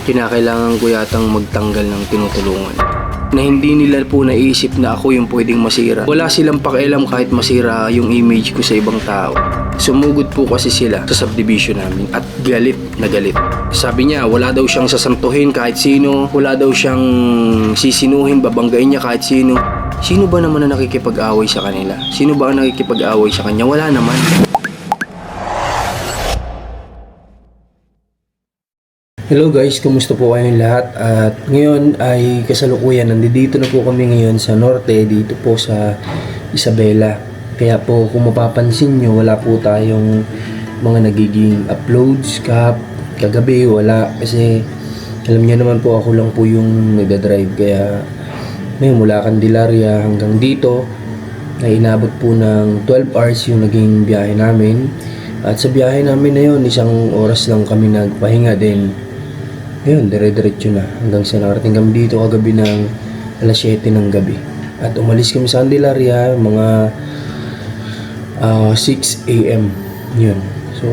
kinakailangan ko yatang magtanggal ng tinutulungan. Na hindi nila po naisip na ako yung pwedeng masira. Wala silang pakialam kahit masira yung image ko sa ibang tao. Sumugod po kasi sila sa subdivision namin at galit na galit. Sabi niya wala daw siyang sasantuhin kahit sino, wala daw siyang sisinuhin, babanggain niya kahit sino. Sino ba naman na nakikipag-away sa kanila? Sino ba ang nakikipag-away sa kanya? Wala naman. Hello guys, kumusta po kayong lahat? At ngayon ay kasalukuyan, nandito na po kami ngayon sa Norte, dito po sa Isabela. Kaya po kung mapapansin nyo, wala po tayong mga nagiging uploads kagabi, wala. Kasi alam niyo naman po ako lang po yung nagdadrive. Kaya ngayon mula Candelaria hanggang dito ay inabot po ng 12 hours yung naging biyahe namin. At sa biyahe namin na yun, 1 oras lang kami nagpahinga din. Ayun, dire-diretso na hanggang sa nakarating kami dito kagabi ng alas 7 ng gabi. At umalis kami sa Candelaria mga 6 AM. Yun. So,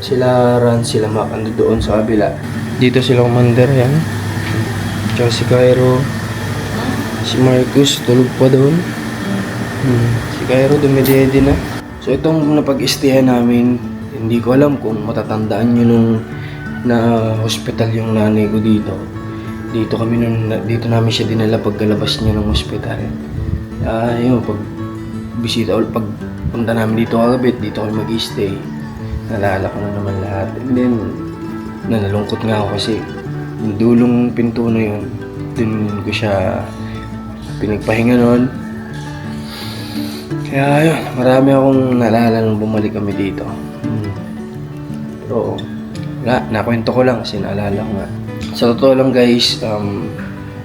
sila Ran, sila Mac, ando doon sa kabila. Dito sila Commander, yan. Tsaka si Cairo. Si Marcus, tulog pa doon. Si Cairo, dumidede na. So, itong napag-istihan namin, hindi ko alam kung matatandaan nyo nung na hospital yung nanay ko dito. Dito namin siya dinala pagkalabas niya ng hospital. Yun, pag bisita o pag punta namin dito kagabi, dito kami mag-stay. Nalala ko na naman lahat. And then, nalungkot nga ako kasi yung dulong pinto na yun, dun ko siya pinagpahinga noon. Kaya yun, marami akong nalala nung bumalik kami dito. Pero wala, nakwento ko lang kasi naalala ko nga. Sa totoo lang guys,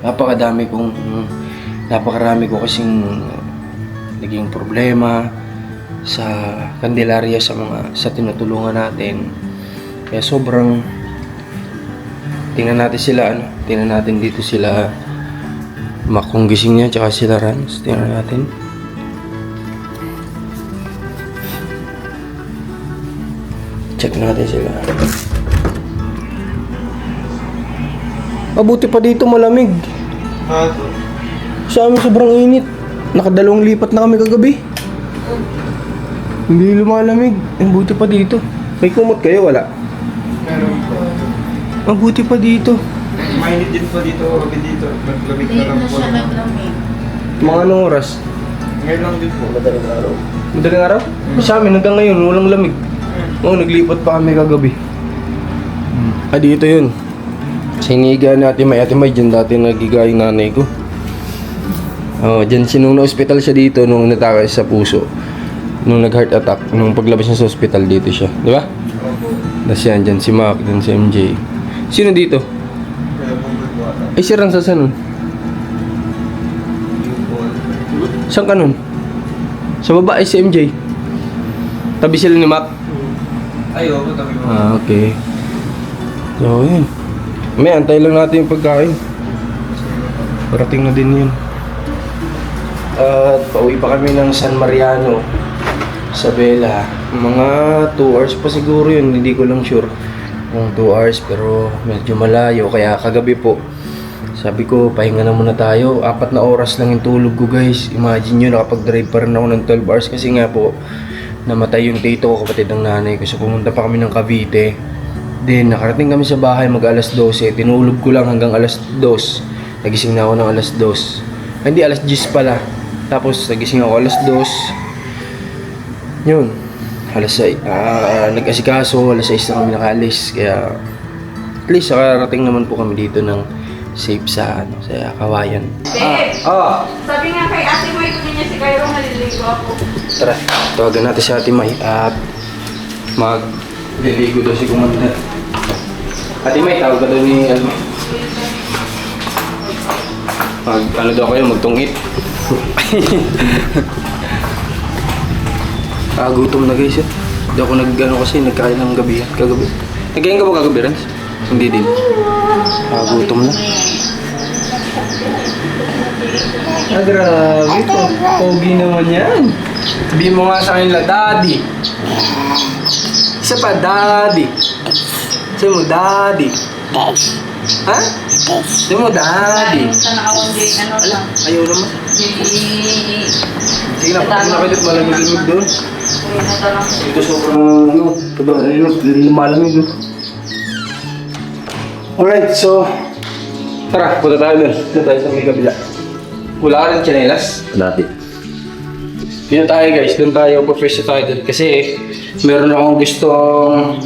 napakarami ko kasing naging problema sa Candelaria sa tinutulungan natin. Kaya sobrang tingnan natin dito sila Mac kung gising niya, tsaka sila Rans. Tingnan natin. Check natin sila. Mabuti pa dito malamig. Sa amin sobrang init. Nakadalawang lipat na kami kagabi. Hindi lumalamig. Mabuti pa dito. May kumot kayo, wala? Meron po. Mabuti pa dito. Mainit din po dito, kami dito. Naglamig na lang po. Mga anong oras? Ngayon lang din po. Madaling araw. Madaling araw? Sa amin hanggang ngayon walang lamig. Oo, naglipat pa kami kagabi. Dito yun. Siniga natin may Ate May, dyan dati nagigay yung nanay ko. Dyan nung na-hospital siya dito, nung natake sa puso. Nung nag-heart attack, nung paglabas niya sa hospital dito siya. Di ba? Tapos yan, dyan si Mac, dyan si MJ. Sino dito? Ay, si Ran sa nun? Saan ka nun? Sa baba ay si MJ. Tabi sila ni Mac. Ay, oo, tabi mo. Okay. So, yun. May antay lang natin yung pagkain. Parating na din yun. At pauwi pa kami ng San Mariano, Isabela. Mga 2 hours pa siguro yun. Hindi ko lang sure kung 2 hours, pero medyo malayo. Kaya kagabi po, sabi ko, pahinga na muna tayo. 4 na oras lang yung tulog ko guys. Imagine nyo, nakapag-drive pa rin ako ng 12 hours. Kasi nga po, namatay yung tito ko, kapatid ng nanay ko. So pumunta pa kami ng Cavite. Then nakarating kami sa bahay mag alas 12. Tinulog ko lang hanggang alas 2. Nagising na ako ng alas 2. Hindi, alas 10 pala. Tapos nagising ako alas 2. Yun, alas 6. Nag-asikaso, alas 6 na kami nakaalis. Kaya at least nakarating naman po kami dito ng safe sa Kawayan. Sabi nga kay Ate May, kung niya si Cairo, maliligo ako. Tara, tawagan natin si Ate May at magliligo daw si Commander. Ate May, tawag ka daw ni Alma. Ano daw kayo, magtungit. Gutom na guys. Hindi ako kasi nagkain ng gabi. Kagabi. Nagkain ka ba kagabi, Rans? Hindi din. Gutom na. Grabe po. Pogi naman yan. Sabihin mo nga sa kanila, Daddy. Isa pa, Daddy. Sabi mo, Daddy. Ha? Di mo, daddy. Sa nakawang din, ano lang. Ayaw naman. Sige na, pati na kayo malamig-lamig doon. Ito sobrang, malamig. Alright, so, tara, punta tayo doon. Doon tayo sa may kabila. Wala ka ng tsinelas? Dati. Dito tayo guys, doon tayo, pupwesto tayo doon. Kasi, meron akong gustong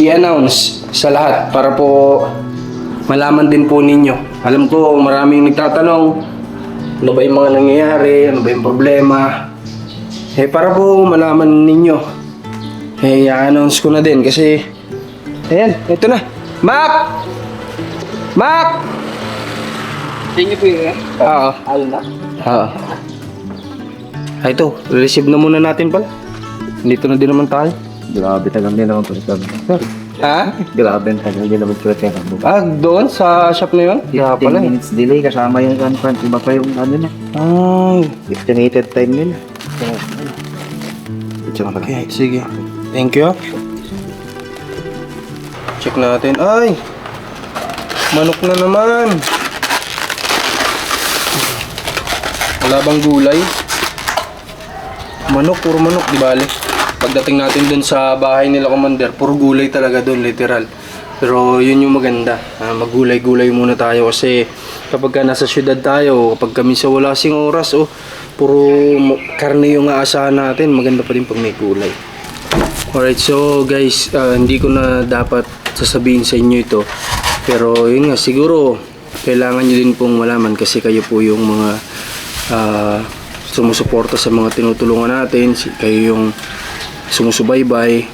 i-announce sa lahat para po malaman din po ninyo. Alam ko, maraming nagtatanong, ano ba yung mga nangyayari, ano ba yung problema. Para po malaman ninyo, i-announce ko na din kasi, ayan, ito na. Mac! Mac! Sa inyo po yun, Oo. Ayun na. Oo. Ay, ito, receive na muna natin pala. Dito na din naman tayo. Grabe, tagal din naman po. Ha? Grabe, tagal din naman po. Doon sa shop na yun? Kaya 15 pala. minutes delay kasama yung conference. Iba pa yung ano na. Ay. Estimated time nila. Okay, sige. Thank you. Check natin. Ay! Manok na naman. Wala bang gulay? Manok, puro manok, di bale. Pagdating natin dun sa bahay nila, Commander, puro gulay talaga dun, literal. Pero yun yung maganda. Maggulay-gulay muna tayo kasi kapag ka nasa syudad tayo, kapag kami sa wala sing oras, puro karne yung aasahan natin. Maganda pa din pag may gulay. Alright, so guys, hindi ko na dapat sasabihin sa inyo ito. Pero yun nga, siguro kailangan nyo din pong malaman kasi kayo po yung mga sumusuporta sa mga tinutulungan natin. Kayo yung sumusubaybay.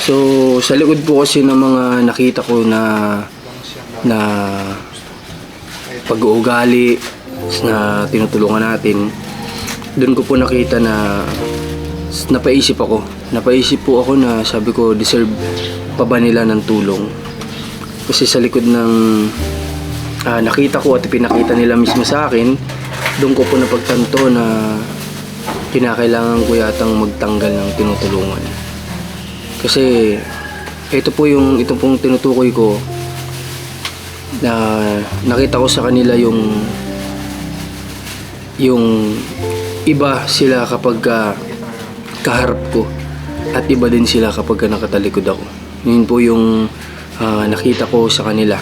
So, sa likod po kasi ng mga nakita ko na pag-uugali na tinutulungan natin, doon ko po nakita na napaisip po ako na sabi ko, deserve pa ba nila ng tulong? Kasi sa likod ng nakita ko at pinakita nila mismo sa akin, doon ko po napagtanto na kinakailangan ko yatang magtanggal ng tinutulungan. Kasi ito pong tinutukoy ko na nakita ko sa kanila yung iba sila kapag kaharap ko at iba din sila kapag nakatalikod ako. Yun po yung nakita ko sa kanila.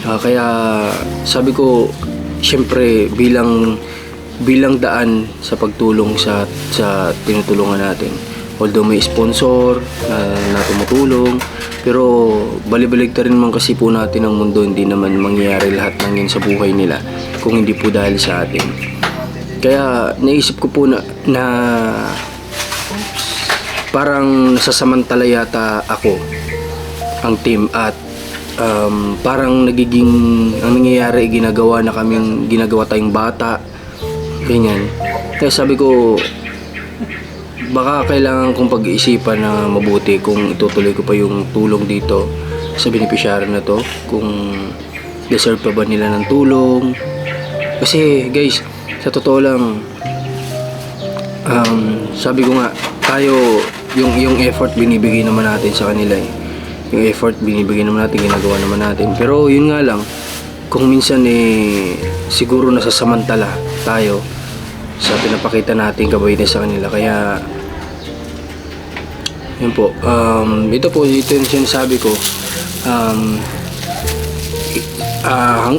Kaya sabi ko, syempre bilang daan sa pagtulong sa tinutulungan natin. Although may sponsor na tumutulong, pero balibalig ta rin naman kasi po natin ang mundo. Hindi naman mangyayari lahat ng yun sa buhay nila kung hindi po dahil sa atin. Kaya naisip ko po na parang nasasamantala yata ako ang team at parang nagiging ang nangyayari ginagawa tayong bata ganyan. Kaya sabi ko baka kailangan kong pag-iisipan na mabuti kung itutuloy ko pa yung tulong dito sa beneficiary na to, kung deserve pa ba nila ng tulong. Kasi guys, sa totoo lang sabi ko nga, tayo yung effort binibigay naman natin sa kanila yung effort binibigay naman natin, ginagawa naman natin. Pero yun nga lang, kung minsan siguro nasasamantala tayo sa pinapakita natin kabaitan sa kanila. Kaya yun po, ito yung sinasabi ko.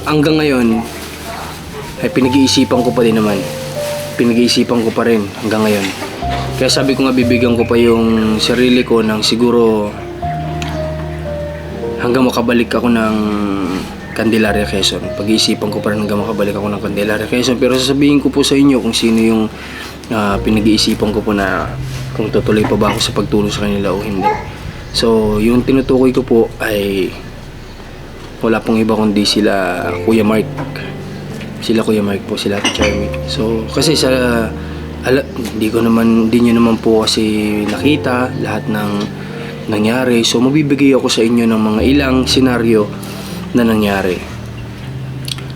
Hanggang ngayon ay pinag-iisipan ko pa rin hanggang ngayon. Kaya sabi ko nga, bibigyan ko pa yung sarili ko ng siguro hanggang makabalik ako ng Candelaria, Quezon. Pag-iisipan ko pa rin hanggang makabalik ako ng Candelaria, Quezon. Pero sasabihin ko po sa inyo kung sino yung pinag-iisipan ko po na kung tutuloy pa ba ako sa pagtulong sa kanila o hindi. So, yung tinutukoy ko po ay wala pong iba kundi sila Kuya Mark. Sila Kuya Mark po, sila Charmy. So, kasi hindi nyo naman po kasi nakita lahat ng nangyari. So, mabibigay ako sa inyo ng mga ilang senaryo na nangyari.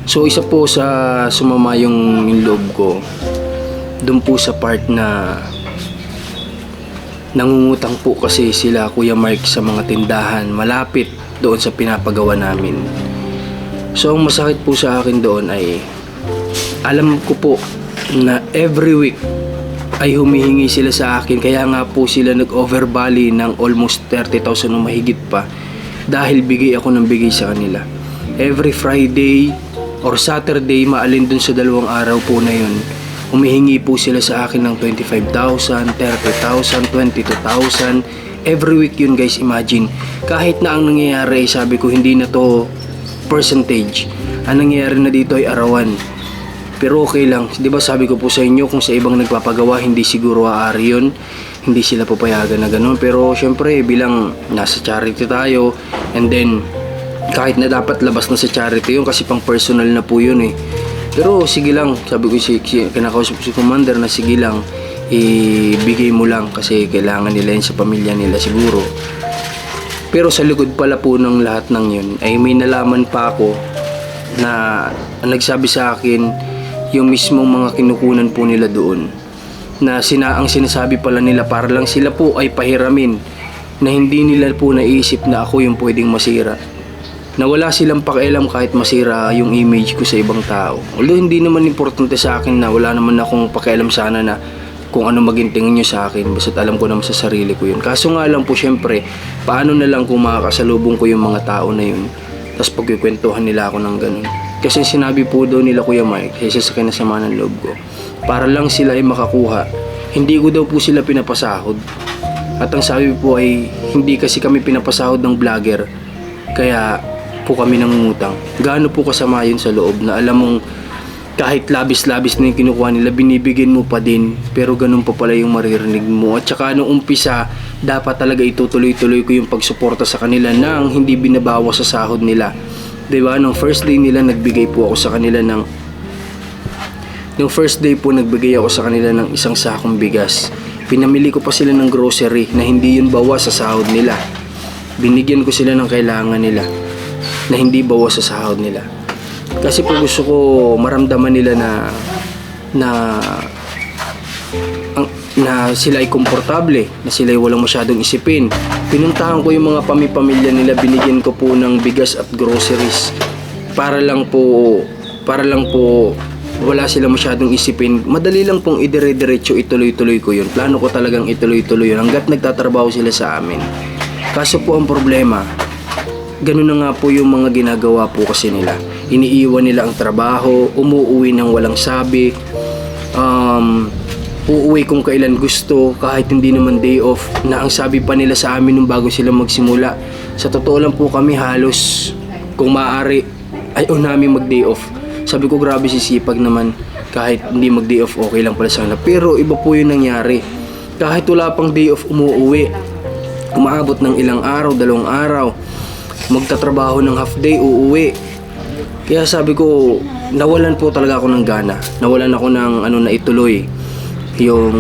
So, isa po sa sumama yung loob ko, doon po sa part na nangungutang po kasi sila Kuya Mark sa mga tindahan malapit doon sa pinapagawa namin. So ang masakit po sa akin doon ay alam ko po na every week ay humihingi sila sa akin, kaya nga po sila nag-overbali ng almost 30,000 o mahigit pa dahil bigay ako ng bigay sa kanila. Every Friday or Saturday, maalin dun sa 2 araw po na yun, humihingi po sila sa akin ng 25,000, 30,000, 22,000. Every week yun guys, imagine. Kahit na ang nangyayari, sabi ko hindi na to percentage. Ang nangyayari na dito ay arawan. Pero okay lang, di ba sabi ko po sa inyo, kung sa ibang nagpapagawa, hindi siguro aari yun. Hindi sila papayagan na ganun. Pero syempre, bilang nasa charity tayo, and then, kahit na dapat labas na sa charity yun, kasi pang personal na po yun eh. Pero sige lang, sabi ko kinakausap ko si Commander na sige lang, ibigay mo lang kasi kailangan nila yun sa pamilya nila siguro. Pero sa likod pala po ng lahat ng yun, ay may nalaman pa ako na nagsabi sa akin, yung mismong mga kinukunan po nila doon, na ang sinasabi pala nila para lang sila po ay pahiramin, na hindi nila po naisip na ako yung pwedeng masira, na wala silang pakialam kahit masira yung image ko sa ibang tao. Although hindi naman importante sa akin, na wala naman akong pakialam sana na kung ano maging tingin nyo sa akin, basta't alam ko naman sa sarili ko yun. Kaso nga lang po syempre, paano na lang kung makakasalubong ko yung mga tao na yun, tapos pagkikwentuhan nila ako ng ganun. Kasi sinabi po daw nila Kuya Mike, kasi sa kinasama ng loob ko, para lang sila ay makakuha, hindi ko daw po sila pinapasahod. At ang sabi po ay, hindi kasi kami pinapasahod ng vlogger, kaya po kami nangungutang. Gaano po kasama yun sa loob, na alam mong kahit labis-labis na yung kinukuha nila, binibigyan mo pa din, pero ganun pa pala yung maririnig mo. At saka nung umpisa, dapat talaga itutuloy-tuloy ko yung pagsuporta sa kanila nang hindi binabawas sa sahod nila. Diba? Nung first day nila, nagbigay po ako sa kanila ng nagbigay ako sa kanila ng 1 sakong bigas. Pinamili ko pa sila ng grocery na hindi yun bawas sa sahod nila. Binigyan ko sila ng kailangan nila na hindi bawas sa sahod nila. Kasi po gusto ko maramdaman nila na sila ay komportable, na sila ay walang masyadong isipin. Pinuntahan ko yung mga pamilya nila, binigyan ko po ng bigas at groceries para lang po wala sila masyadong isipin. Madali lang pong idire-diretso, ituloy-tuloy ko yun. Plano ko talagang ituloy-tuloy yun hanggat nagtatrabaho sila sa amin. Kaso po ang problema, ganun na nga po yung mga ginagawa po kasi nila. Iniiwan nila ang trabaho, umuuwi ng walang sabi, uuwi kung kailan gusto, kahit hindi naman day off, na ang sabi pa nila sa amin nung bago sila magsimula, sa totoo lang po kami halos kung maaari ayaw namin mag day off. Sabi ko grabe sisipag naman, kahit hindi mag day off okay lang pala sana. Pero iba po yung nangyari, kahit wala pang day off umuuwi, umaabot ng ilang araw, 2 araw, magtatrabaho ng half day, uuwi. Kaya sabi ko, nawalan po talaga ako ng gana, nawalan ako ng na ituloy yung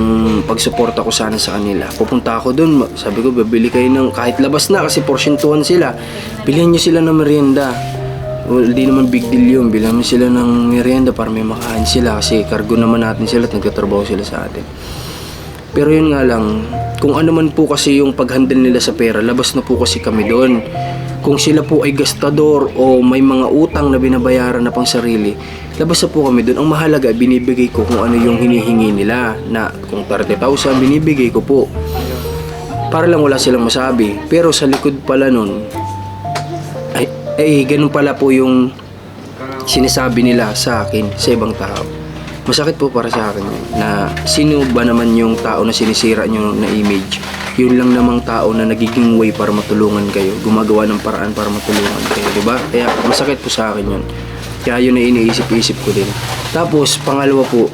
pagsuporta ko sana sa kanila. Pupunta ako dun, sabi ko bibili kayo ng kahit labas na kasi porsyentuhan sila, bilhin nyo sila ng merienda. Well, di naman big deal yun, bilhin mo sila ng merienda para may makain sila, kasi cargo naman natin sila at nagtatrabaho sila sa atin. Pero yun nga lang, kung ano man po kasi yung paghandle nila sa pera, labas na po kasi kami doon. Kung sila po ay gastador o may mga utang na binabayaran na pang sarili, labas na po kami doon. Ang mahalaga, binibigay ko kung ano yung hinihingi nila, na kung 30,000, binibigay ko po. Para lang wala silang masabi. Pero sa likod pala nun, ay ganun pala po yung sinasabi nila sa akin, sa ibang tao. Masakit po para sa akin yun, na sino ba naman yung tao na sinisira nyo na image. Yun lang namang tao na nagiging way para matulungan kayo, gumagawa ng paraan para matulungan kayo, diba? Kaya masakit po sa akin yun. Kaya yun na iniisip-isip ko din. Tapos pangalawa po,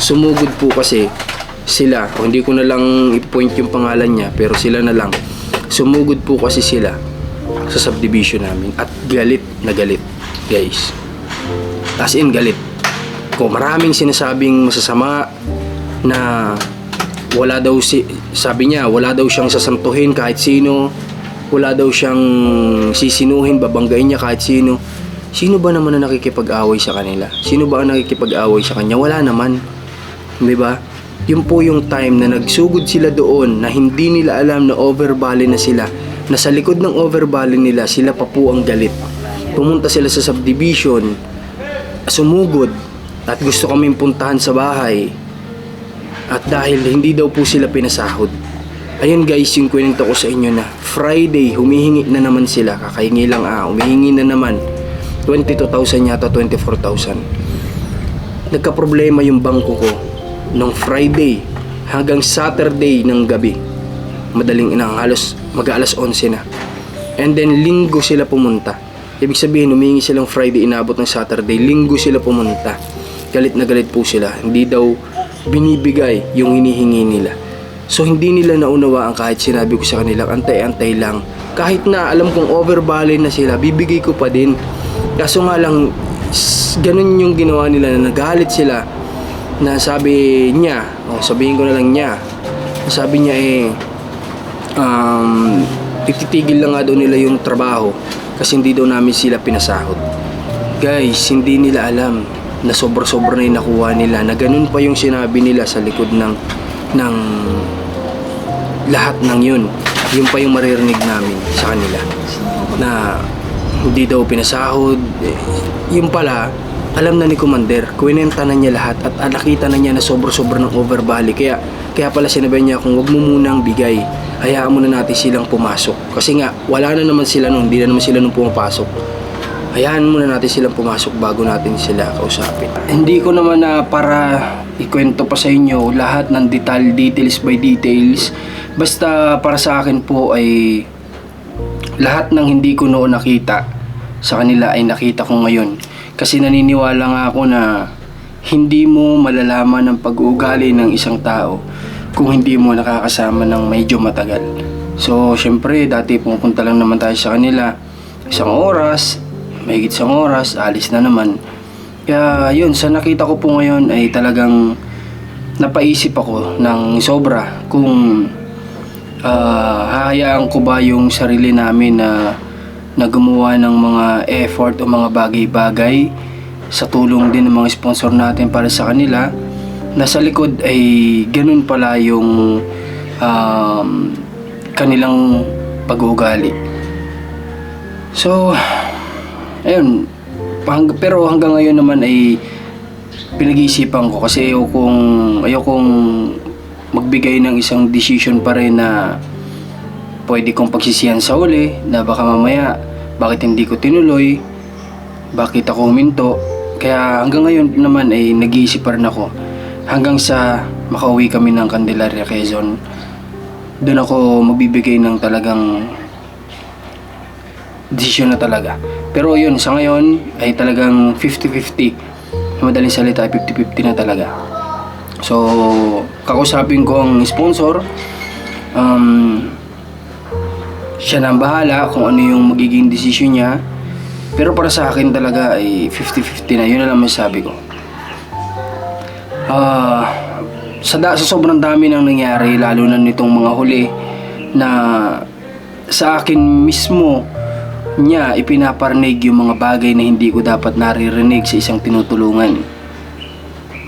sumugod po kasi sila, o hindi ko na lang i-point yung pangalan niya, pero sila na lang, sumugod po kasi sila sa subdivision namin at galit na galit, guys. As in galit. Kung maraming sinasabing masasama, na wala daw sabi niya, wala daw siyang sasantuhin kahit sino, wala daw siyang sisinuhin, babanggain niya kahit sino. Sino ba naman na nakikipag-away sa kanila? Sino ba ang nakikipag-away sa kanya? Wala naman. Diba? Yun po yung time na nagsugod sila doon, na hindi nila alam na overbali na sila. na sa likod ng overvalley nila sila pa po ang galit. Pumunta sila sa subdivision, sumugod at gusto kaming puntahan sa bahay. At dahil hindi daw po sila pinasahod. Ayun guys, yung kwento ko sa inyo na Friday, humihingi na naman sila. Kakahingi lang humihingi na naman. 22,000 yata, 24,000. Nagka-problema yung bangko ko nung Friday hanggang Saturday ng gabi. Madaling halos mag-alas 11 na. And then linggo sila pumunta. Ibig sabihin, humihingi silang Friday, inabot ng Saturday. Linggo sila pumunta. Galit na galit po sila. Hindi daw binibigay yung hinihingi nila. So hindi nila naunawaan kahit sinabi ko sa kanila, antay-antay lang. Kahit na alam kong overvalley na sila, bibigay ko pa din. Kaso nga lang, ganun yung ginawa nila na nagalit sila. Na sabi niya, sabihin ko na lang niya, sabi niya ititigil lang nga daw nila yung trabaho kasi hindi daw namin sila pinasahod. Guys, hindi nila alam na sobra-sobra na yung nakuha nila, na ganun pa yung sinabi nila sa likod ng lahat ng yun. Yun pa yung maririnig namin sa kanila na hindi daw pinasahod. Yung pala, alam na ni Commander, kwinenta na niya lahat at nakita na niya na sobra-sobra ng overvalley. Kaya pala sinabi niya kung wag mo munang bigay, hayaan muna natin silang pumasok. Kasi nga, wala na naman sila nun, hindi na naman sila nung pumapasok. Hayaan muna natin silang pumasok bago natin sila kausapin. Hindi ko naman na para ikwento pa sa inyo lahat ng details by details. Basta para sa akin po ay lahat ng hindi ko noon nakita sa kanila ay nakita ko ngayon. Kasi naniniwala nga ako na hindi mo malalaman ang pag-uugali ng isang tao kung hindi mo nakakasama ng medyo matagal. So, syempre, dati pupunta lang naman tayo sa kanila. Isang oras, mahigit isang oras, alis na naman. Kaya, yun, sa nakita ko po ngayon ay talagang napaisip ako ng sobra kung hahayaan ko ba yung sarili namin na gumawa ng mga effort o mga bagay-bagay sa tulong din ng mga sponsor natin para sa kanila, na sa likod ay ganun pala yung kanilang pag-uugali. So, ayun, pero hanggang ngayon naman ay pinag-iisipan ko kasi ayokong magbigay ng isang decision pa rin na pwede kong pagsisihan sa uli, na baka mamaya bakit hindi ko tinuloy, bakit ako huminto. Kaya hanggang ngayon naman ay nag-iisip pa rin ako hanggang sa makauwi kami ng Candelaria, Quezon. Doon ako magbibigay ng talagang desisyon na talaga. Pero yun, sa ngayon ay talagang 50-50. Madaling salita ay 50-50 na talaga. So, kakusapin ko ang sponsor. Siya na ang bahala kung ano yung magiging desisyon niya. Pero para sa akin talaga ay 50-50 na. Yun na lang masasabi ko. Sa sobrang dami nang nangyari, lalo na nitong mga huli, na sa akin mismo niya ipinaparnig yung mga bagay na hindi ko dapat naririnig sa isang tinutulungan.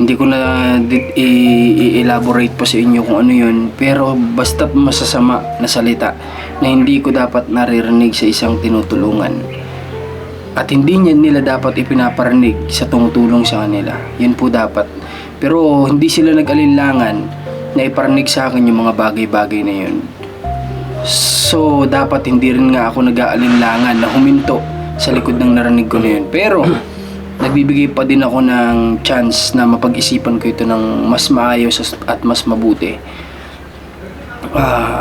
Hindi ko na i-elaborate pa sa inyo kung ano yun, pero basta't masasama na salita na hindi ko dapat naririnig sa isang tinutulungan. At hindi nila dapat ipinaparinig sa tumutulong sa kanila. Yun po dapat. Pero hindi sila nag-alinlangan na iparinig sa akin yung mga bagay-bagay na yun. So, dapat hindi rin nga ako nag-aalinlangan na huminto sa likod ng narinig ko na yun. Pero, nagbibigay pa din ako ng chance na mapag-isipan ko ito ng mas maayos at mas mabuti.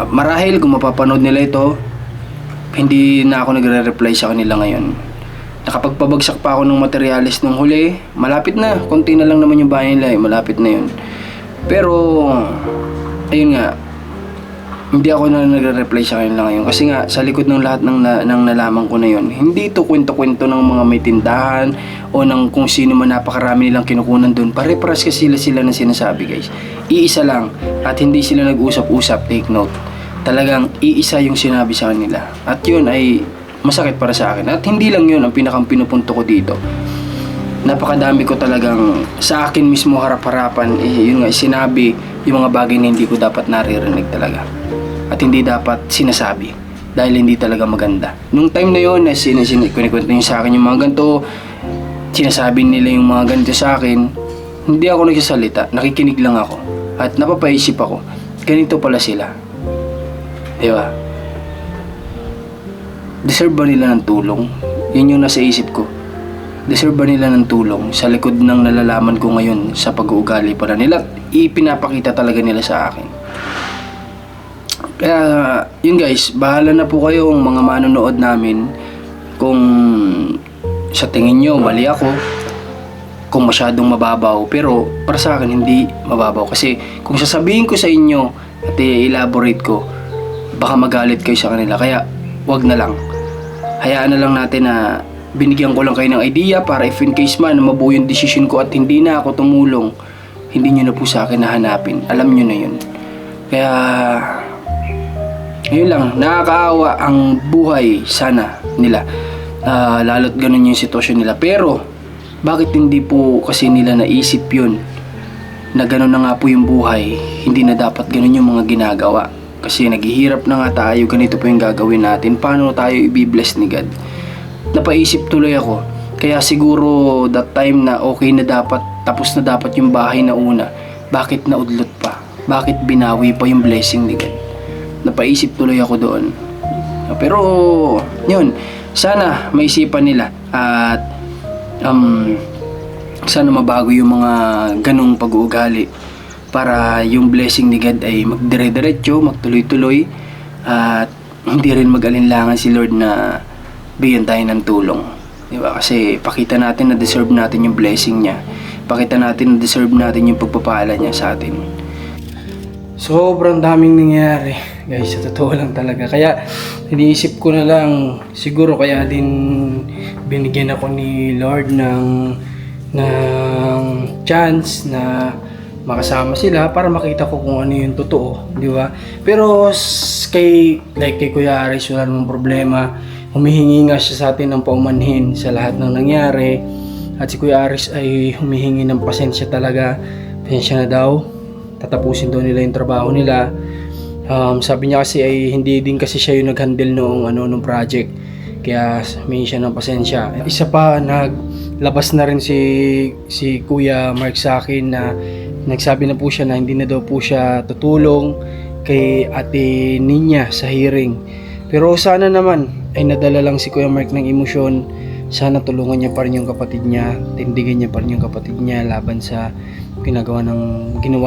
Marahil kung mapapanood nila ito, hindi na ako nagre-reply sa kanila ngayon. Nakapagpabagsak pa ako ng materialis nung huli. Malapit na, konti na lang naman yung bahay nila, malapit na yun. Pero, ayun nga, hindi ako na nagre-reply sa kanila ngayon. Kasi nga, sa likod ng lahat ng nalaman ko na yun, hindi ito kwento-kwento ng mga may tindahan o ng kung sino man napakarami nilang kinukunan doon. Pare-paras kasi sila na sinasabi, guys. Iisa lang at hindi sila nag-usap-usap, take note. Talagang iisa yung sinabi sa kanila. At yun ay masakit para sa akin. At hindi lang yun ang pinakang pinupunto ko dito. Napakadami ko talagang sa akin mismo harap-harapan, yun nga, sinabi yung mga bagay na hindi ko dapat naririnig talaga. At hindi dapat sinasabi. dahil hindi talaga maganda. Nung time na yun, kunikwento niyo sa akin yung mga ganito, sinasabi nila yung mga ganito sa akin, hindi ako nagsasalita, nakikinig lang ako. At napapaisip ako, ganito pala sila. Di ba? Deserve ba nila ng tulong? Yun yung nasa isip ko. Deserve ba nila ng tulong sa likod ng nalalaman ko ngayon sa pag-uugali pala nila? Ipinapakita talaga nila sa akin. Kaya, yun guys, bahala na po kayo ang mga manonood namin kung sa tingin nyo mali ako, kung masyadong mababaw. Pero para sa akin, hindi mababaw. Kasi kung sasabihin ko sa inyo at i-elaborate ko, baka magalit kayo sa kanila. Kaya, wag na lang. Hayaan na lang natin na binigyan ko lang kayo ng idea para if in case man na mabuo yung decision ko at hindi na ako tumulong, hindi nyo na po sa akin nahanapin. Alam nyo na yun. Kaya, yun lang, nakakaawa ang buhay sana nila. Lalo't ganun yung sitwasyon nila. Pero, bakit hindi po kasi nila naisip yun? Na ganun na nga po yung buhay. Hindi na dapat ganun yung mga ginagawa. Kasi naghihirap na nga tayo, ganito po yung gagawin natin. Paano tayo i-bless ni God? Napaisip tuloy ako. Kaya siguro that time na okay na dapat, tapos na dapat yung bahay na una, bakit naudlot pa? Bakit binawi pa yung blessing ni God? Napaisip tuloy ako doon. Pero, yun, sana maisipan nila at sana mabago yung mga ganong pag-uugali para yung blessing ni God ay magdire-diretso, magtuloy-tuloy at hindi rin mag-alinlangan si Lord na bigyan tayo ng tulong. Diba? Kasi pakita natin na deserve natin yung blessing niya. Pakita natin na deserve natin yung pagpapala niya sa atin. Sobrang daming nangyari, guys, sa totoo lang talaga. Kaya iniisip ko na lang, siguro kaya din binigyan ako ni Lord ng chance na makasama sila para makita ko kung ano yung totoo, di ba? Pero kay Kuya Aris, wala namang problema. Humihingi nga siya sa atin ng paumanhin sa lahat ng nangyari. At si Kuya Aris ay humihingi ng pasensya talaga. Pasensya na daw. Tatapusin daw nila yung trabaho nila. Sabi niya kasi ay hindi din kasi siya yung nag-handle nung project. Kaya humingi siya ng pasensya. Isa pa, naglabas na rin si Kuya Mark sa akin na nagsabi na po siya na hindi na daw po siya tutulong kay Ate Ninya sa hearing. Pero sana naman ay nadala lang si Kuya Mark ng emosyon. Sana tulungan niya pa rin yung kapatid niya, tindigan niya pa rin yung kapatid niya laban sa ginawa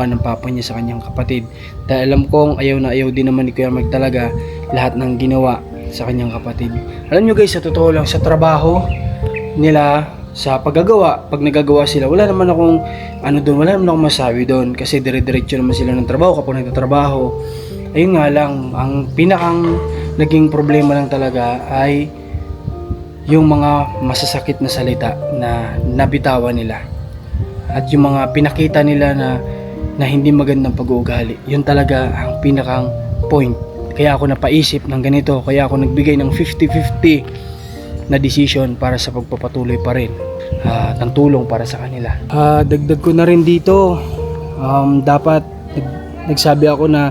ng papa niya sa kanyang kapatid. Dahil alam kong ayaw na ayaw din naman ni Kuya Mark talaga lahat ng ginawa sa kanyang kapatid. Alam nyo guys, sa totoo lang, sa trabaho nila, sa paggagawa, pag nagagawa sila, wala naman akong wala naman akong masabi doon kasi dire-diretso naman sila ng trabaho kapag nagtatrabaho. Ayun nga lang, ang pinakang naging problema lang talaga ay yung mga masasakit na salita na nabitawan nila at yung mga pinakita nila na hindi magandang pag-uugali. Yun talaga ang pinakang point. Kaya ako napaisip ng ganito, kaya ako nagbigay ng 50-50 na decision para sa pagpapatuloy pa rin ng tulong para sa kanila. Dagdag ko na rin dito, dapat nagsabi ako na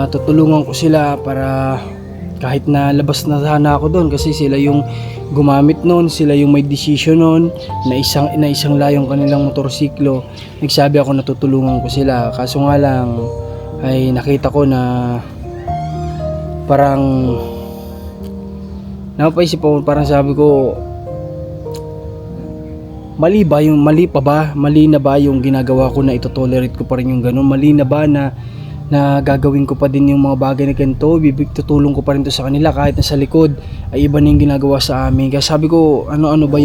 tutulungan ko sila para kahit na labas na sana ako doon kasi sila yung gumamit noon, sila yung may decision noon na isang layong kanilang motorsiklo. Nagsabi ako na tutulungan ko sila, kaso nga lang ay nakita ko na parang napaisip ako, parang sabi ko mali na ba yung ginagawa ko na ito-tolerate ko pa rin yung ganun, mali na ba na gagawin ko pa din yung mga bagay na ganito, tutulong ko pa rin to sa kanila kahit na sa likod ay iba na yung ginagawa sa amin. Kaya sabi ko ano ba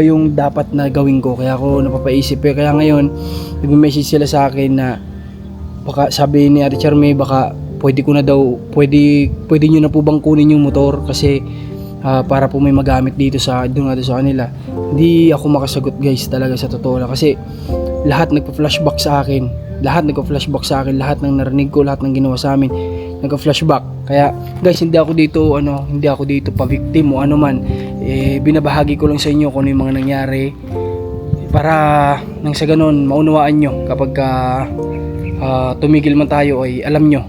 yung dapat na gawin ko, kaya ako napapaisip kaya ngayon nag-message sila sa akin na baka sabi ni Ate Charme baka pwede nyo na po bang kunin yung motor kasi para po may magamit dito doon sa kanila. Hindi ako makasagot guys talaga sa totoo lang kasi lahat nagpa-flashback sa akin, lahat ng narinig ko, lahat ng ginawa sa amin nagpa-flashback. Kaya guys, hindi ako dito pa-victim o ano man, binabahagi ko lang sa inyo kung ano yung mga nangyari para nang sa ganun maunawaan nyo kapag tumigil man tayo ay alam nyo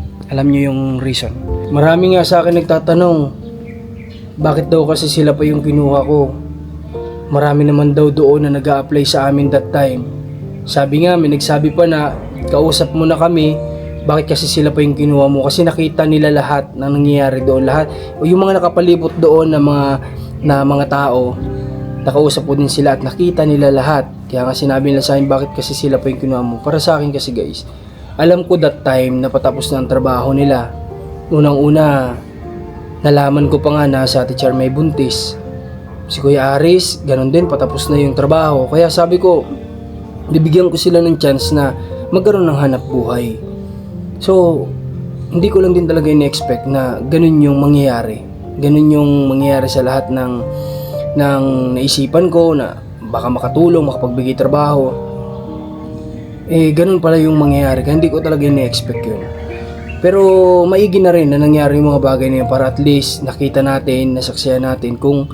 yung reason. Marami nga sa akin nagtatanong, bakit daw kasi sila pa yung kinuha ko? Marami naman daw doon na nag-a-apply sa amin that time. Sabi nga, may nagsabi pa na, kausap mo na kami, bakit kasi sila pa yung kinuha mo? Kasi nakita nila lahat ng nangyayari doon, lahat. O yung mga nakapalibot doon na mga tao, nakausap ko din sila at nakita nila lahat. Kaya nga sinabi nila sa akin, bakit kasi sila pa yung kinuha mo? Para sa akin kasi guys, alam ko that time na patapos na ang trabaho nila. Unang-una, nalaman ko pa nga na sa Ate Char may buntis. Si Kuya Aris, ganun din, patapos na yung trabaho. Kaya sabi ko, bibigyan ko sila ng chance na magkaroon ng hanap buhay. So, hindi ko lang din talaga in-expect na ganun yung mangyayari. Ganun yung mangyayari sa lahat ng naisipan ko na baka makatulong, makapagbigay trabaho. Ganun pala yung mangyayari. Kaya hindi ko talaga in-expect yun. Pero maigi na rin na nangyari yung mga bagay na yun para at least nakita natin, nasaksihan natin kung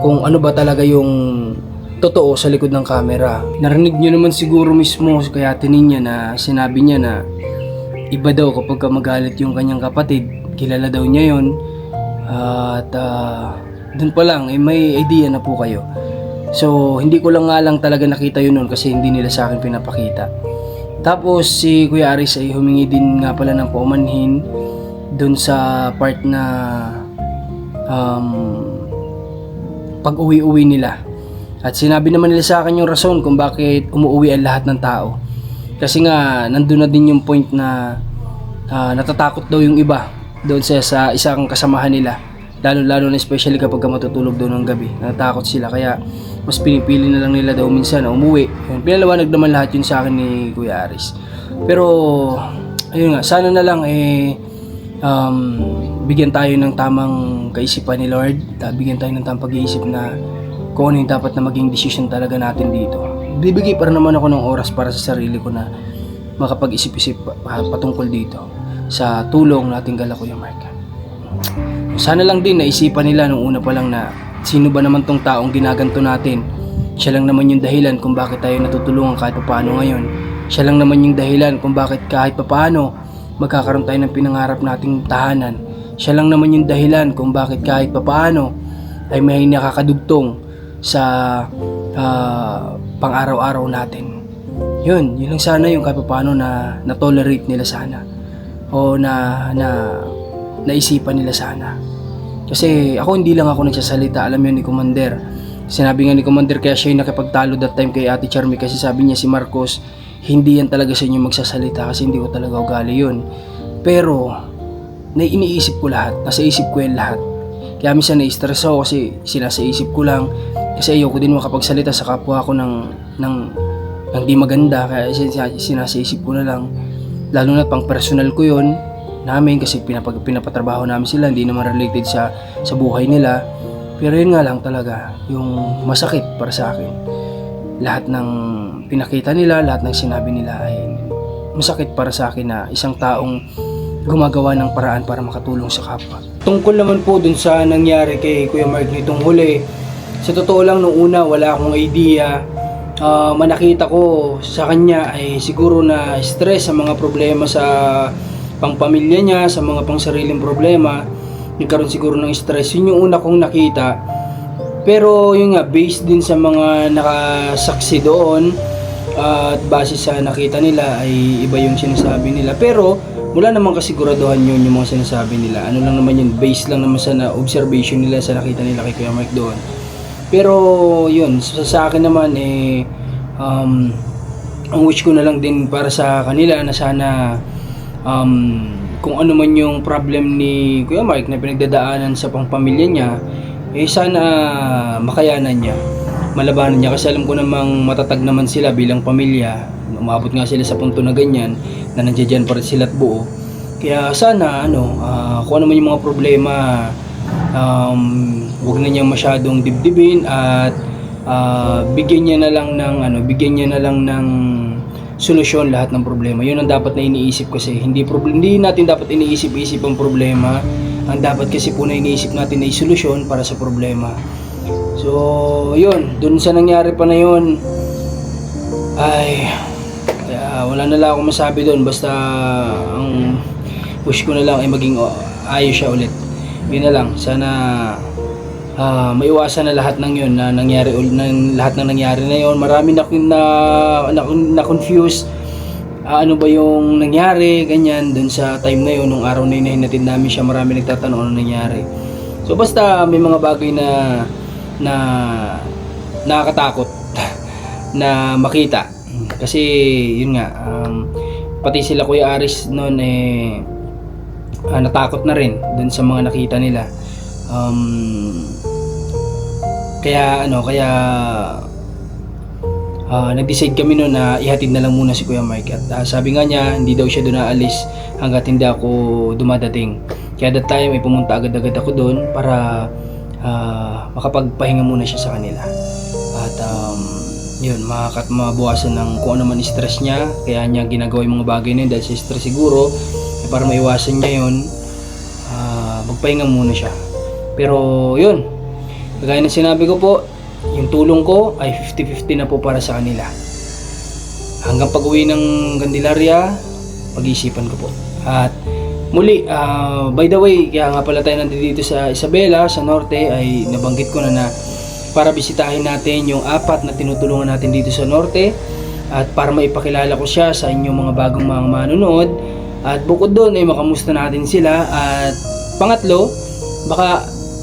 ano ba talaga yung totoo sa likod ng camera. Narinig nyo naman siguro mismo kaya niya na sinabi niya na iba daw kapag magalit yung kanyang kapatid. Kilala daw niya yun. At dun pa lang, may idea na po kayo. So, hindi ko lang nga lang talaga nakita yun nun kasi hindi nila sa akin pinapakita. Tapos, si Kuya Aris ay humingi din nga pala ng paumanhin dun sa part na pag-uwi-uwi nila. At sinabi naman nila sa akin yung rason kung bakit umuwi ang lahat ng tao. Kasi nga, nandun na din yung point na natatakot daw yung iba doon sa isang kasamahan nila. Lalo na especially kapag matutulog doon ng gabi. Natatakot sila kaya mas pinipili na lang nila daw minsan na umuwi. Pinalawanag naman lahat yun sa akin ni Kuya Aris. Pero, ayun nga, sana na lang bigyan tayo ng tamang kaisipan ni Lord. Bigyan tayo ng tamang pag-iisip na kung ano yung dapat na maging decision talaga natin dito. Bibigay pa rin naman ako ng oras para sa sarili ko na makapag-isip-isip patungkol dito sa tulong nating Gala Kuya Mark. Sana lang din naisipan nila nung una pa lang na sino ba naman tong taong ginaganto natin. Siya lang naman yung dahilan kung bakit tayo natutulungan kahit papaano ngayon. Siya lang naman yung dahilan kung bakit kahit papaano magkakaroon tayo ng pinangarap nating tahanan. Siya lang naman yung dahilan kung bakit kahit papaano ay may nakakadugtong sa pang-araw-araw natin. Yun lang sana yung kahit papaano na na-tolerate nila sana. O naisipan nila sana. Kasi ako hindi lang ako nagsasalita, alam yun ni Commander. Sinabi nga ni Commander kaya siya yung nakipagtalo that time kay Ate Charmy kasi sabi niya si Marcos, hindi yan talaga sa inyo magsasalita kasi hindi ko talaga ugali yun. Pero, iniisip ko lahat, nasa isip ko yan lahat. Kaya minsan na-stress ako kasi sinasa isip ko lang kasi ayoko din makapagsalita sa kapwa ko ng di maganda kaya sinasa isip ko na lang. Lalo na pang personal ko yun namin kasi pinapatrabaho namin sila, hindi naman related sa buhay nila. Pero yun nga lang talaga yung masakit para sa akin. Lahat ng pinakita nila, lahat ng sinabi nila ay masakit para sa akin na isang taong gumagawa ng paraan para makatulong sa kapwa. Tungkol naman po dun sa nangyari kay Kuya Mark nitong huli, sa totoo lang nung una wala akong idea. Manakita ko sa kanya ay siguro na stress sa mga problema sa pangpamilya niya, sa mga pangsariling problema. Nagkaroon siguro ng stress. Yun yung una kong nakita. Pero yun nga, based din sa mga nakasaksi doon at base sa nakita nila ay iba yung sinasabi nila. Pero wala namang kasiguraduhan yun yung mga sinasabi nila. Ano lang naman yun, based lang naman sa observation nila sa nakita nila kay Kuya Mark doon. Pero yun, sa akin naman ang wish ko na lang din para sa kanila na sana kung ano man yung problem ni Kuya Mark na pinagdadaanan sa pangpamilya niya, sana makayanan niya, malabanan niya kasi alam ko namang matatag naman sila bilang pamilya. Umabot nga sila sa punto na ganyan na nandiyan pa rin sila at buo. Kaya sana kung ano man yung mga problema, huwag na niya masyadong dibdibin at bigyan niya na lang ng solusyon lahat ng problema. Yun ang dapat na iniisip kasi hindi natin dapat iniisip-isip ang problema. Ang dapat kasi po na iniisip natin ay solusyon para sa problema. So, yun, dun sa nangyari pa na yun ay wala na lang akong masabi doon. Basta ang push ko na lang ay maging ayos siya ulit. Yun na lang, sana maiwasan na lahat ng yun na nangyari, lahat ng nangyari na yun. Marami na confuse, ano ba yung nangyari, ganyan, dun sa time na yun, nung araw na yun na hinatid namin siya, marami nagtatanong ano nangyari. So basta may mga bagay na nakakatakot na makita. Kasi yun nga, pati sila Kuya Aris noon natakot na rin dun sa mga nakita nila. Kaya nag-decide kami noon na ihatid na lang muna si Kuya Mike. At sabi nga niya, hindi daw siya doon aalis hanggat hindi ako dumadating. Kaya that time ay pumunta agad-agad ako doon para makapagpahinga muna siya sa kanila. At yun, mabawasan ng kung ano man stress niya. Kaya niya ginagawa yung mga bagay na yun dahil sa stress siguro. Para maiwasan niya yun, magpahinga muna siya. Pero yun, kagaya ng sinabi ko po, yung tulong ko ay 50-50 na po para sa kanila. Hanggang pag-uwi ng Candelaria, pag-iisipan ko po. At muli, by the way, kaya nga pala tayo nandito sa Isabela, sa Norte, ay nabanggit ko na para bisitahin natin yung 4 na tinutulungan natin dito sa Norte at para maipakilala ko siya sa inyong mga bagong mga manonood. At bukod doon ay makamusta natin sila. At pangatlo, baka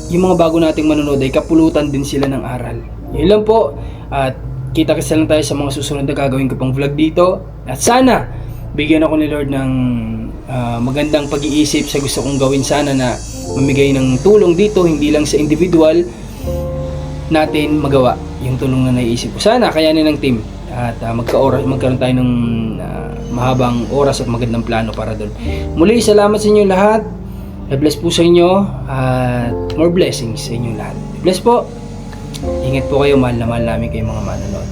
yung mga bago nating manonood ay kapulutan din sila ng aral. Yun lang po. At kita-kita lang tayo sa mga susunod na gagawin ko pang vlog dito. At sana bigyan ako ni Lord ng magandang pag-iisip sa gusto kong gawin sana na mamigay ng tulong dito, hindi lang sa individual natin magawa yung tulong na naiisip ko. Sana kayanin ng team at magkaroon tayo ng mahabang oras at magandang plano para doon. Muli, salamat sa inyo lahat. God bless po sa inyo at more blessings sa inyo lahat. Bless po. Ingat po kayo, mahal na mahal namin kayo mga manonood.